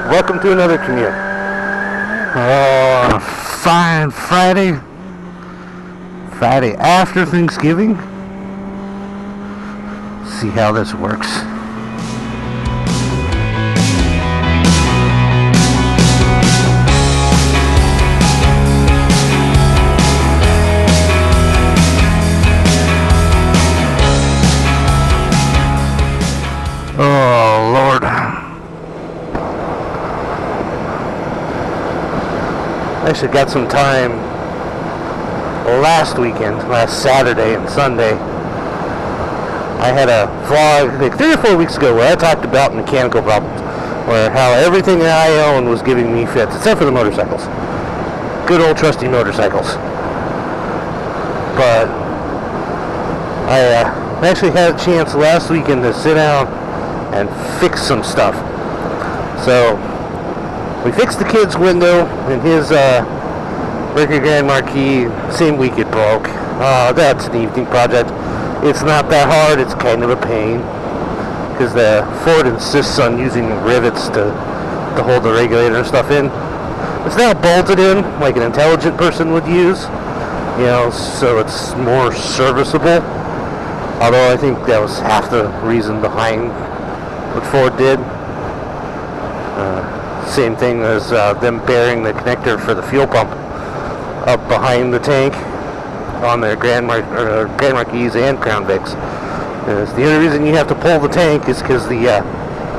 Welcome to another commute. Oh, a fine Friday after Thanksgiving. See how this works. Oh, Lord. I actually got some time last Saturday and Sunday. I had a vlog like 3 or 4 weeks ago where I talked about mechanical problems, where how everything that I own was giving me fits, except for the motorcycles. Good old trusty motorcycles. But I actually had a chance last weekend to sit down and fix some stuff. So we fixed the kid's window in his Breaker Grand Marquis. Same week it broke. That's an evening project. It's not that hard. It's kind of a pain because the Ford insists on using rivets to hold the regulator and stuff in. It's now bolted in like an intelligent person would use, so it's more serviceable. Although I think that was half the reason behind what Ford did. Same thing as them burying the connector for the fuel pump up behind the tank on their Grand Marquis and Crown Vics. The only reason you have to pull the tank is because the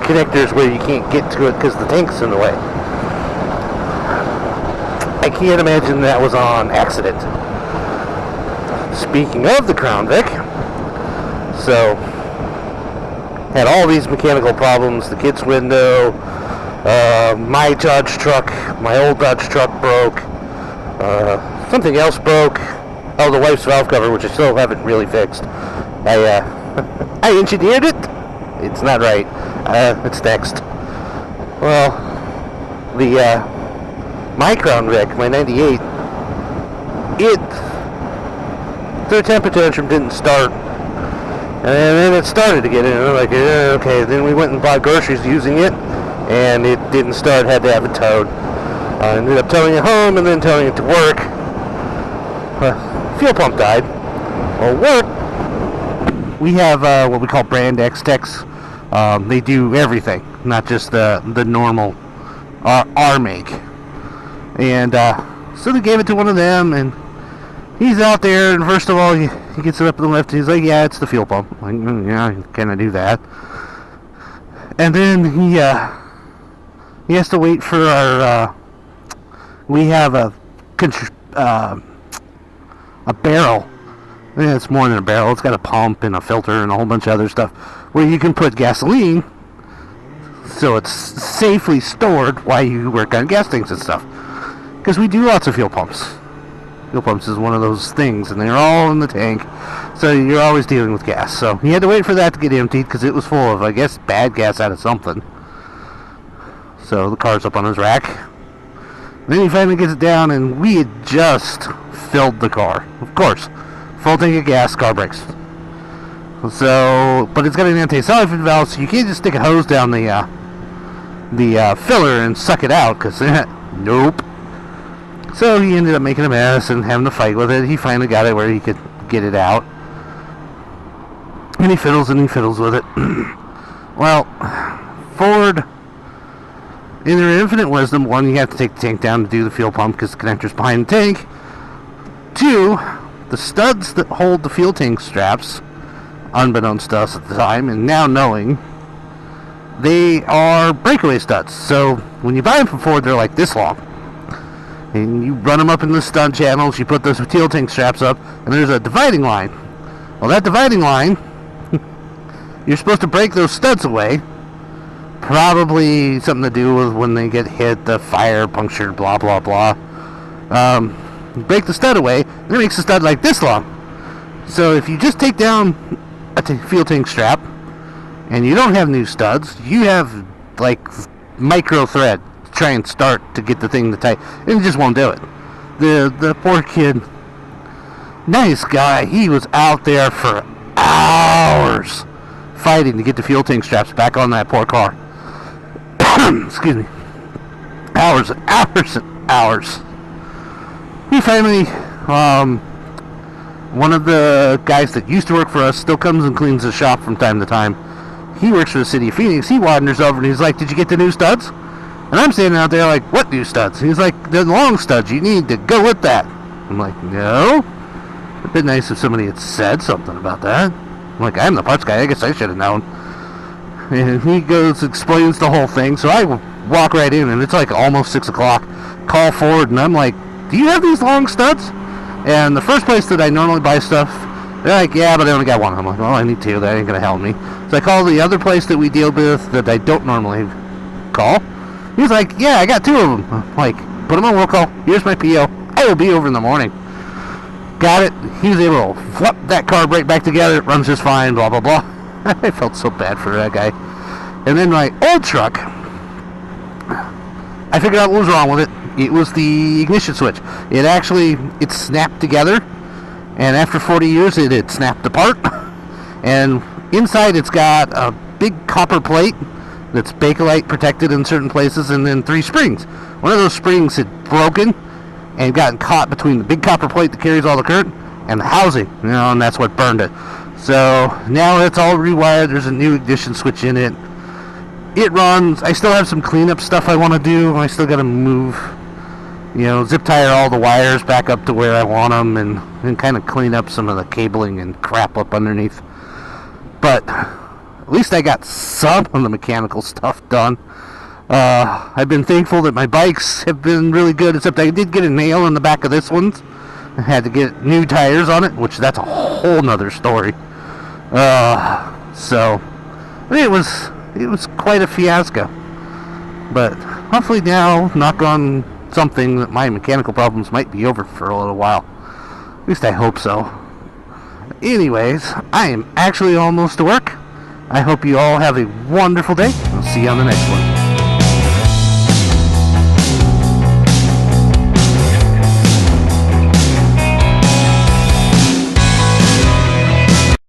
connector is where you can't get to it because the tank's in the way. I can't imagine that was on accident. Speaking of the Crown Vic, so had all these mechanical problems. The kid's window, my Dodge truck, my old Dodge truck broke. Something else broke. Oh, the wife's valve cover, which I still haven't really fixed. I engineered it. It's not right. It's next. Well, my Crown Vic, my 98, the temper tantrum didn't start. And then it started again, and I'm like, okay. Then we went and bought groceries using it, and it didn't start, had to have it towed. I ended up towing it home and then towing it to work. Fuel pump died. Well, work, we have what we call brand X techs. They do everything, not just the normal R make. And so they gave it to one of them, and he's out there, and first of all, he gets it up to the left, and he's like, yeah, it's the fuel pump. I'm like, yeah, can I do that? And then he has to wait for our, we have a barrel. It's more than a barrel. It's got a pump and a filter and a whole bunch of other stuff where you can put gasoline so it's safely stored while you work on gas tanks and stuff. Because we do lots of fuel pumps. Fuel pumps is one of those things, and they're all in the tank, so you're always dealing with gas. So he had to wait for that to get emptied because it was full of, I guess, bad gas out of something. So the car's up on his rack. Then he finally gets it down, and we had just filled the car. Of course, full tank of gas, car breaks. So, but it's got an anti-siphon valve, so you can't just stick a hose down the filler and suck it out, because nope. So he ended up making a mess and having to fight with it. He finally got it where he could get it out. And he fiddles with it. Well, Ford, in their infinite wisdom, one, you have to take the tank down to do the fuel pump because the connector's behind the tank. Two, the studs that hold the fuel tank straps, unbeknownst to us at the time, and now knowing, they are breakaway studs. So when you buy them from Ford, they're like this long. And you run them up in the stud channels, you put those fuel tank straps up, and there's a dividing line. Well, that dividing line, you're supposed to break those studs away. Probably something to do with when they get hit, the fire, punctured, blah, blah, blah. Break the stud away, and it makes the stud like this long. So if you just take down a fuel tank strap, and you don't have new studs, you have, like, micro thread. Try and start to get the thing to tight, and it just won't do it. The poor kid, nice guy, he was out there for hours fighting to get the fuel tank straps back on that poor car. Excuse me. hours and hours and hours. He finally, one of the guys that used to work for us still comes and cleans the shop from time to time. He works for the city of Phoenix. He wanders over and he's like, did you get the new studs? And I'm standing out there like, what new studs? He's like, the long studs you need to go with that. I'm like, no. It'd been nice if somebody had said something about that. I'm like, I'm the parts guy. I guess I should have known. And he goes, explains the whole thing. So I walk right in, and it's like almost 6 o'clock. Call forward, and I'm like, do you have these long studs? And the first place that I normally buy stuff, they're like, yeah, but I only got one. I'm like, well, I need two. That ain't going to help me. So I call the other place that we deal with that I don't normally call. He's like, yeah, I got two of them. I'm like, put them on roll call. Here's my PO. I will be over in the morning. Got it. He was able to flip that carb right back together. It runs just fine, blah, blah, blah. I felt so bad for that guy. And then my old truck, I figured out what was wrong with it. It was the ignition switch. It snapped together. And after 40 years, it had snapped apart. And inside, it's got a big copper plate that's Bakelite protected in certain places, and then 3 springs. One of those springs had broken and gotten caught between the big copper plate that carries all the current and the housing, and that's what burned it. So now it's all rewired. There's a new ignition switch in it. It runs. I still have some cleanup stuff I want to do. I still got to move, zip tie all the wires back up to where I want them, and kind of clean up some of the cabling and crap up underneath. But at least I got some of the mechanical stuff done. I've been thankful that my bikes have been really good, except I did get a nail in the back of this one. I had to get new tires on it, which that's a whole nother story. So it was quite a fiasco. But hopefully now, knock on something, that my mechanical problems might be over for a little while. At least I hope so. Anyways, I am actually almost to work. I hope you all have a wonderful day. I'll see you on the next one.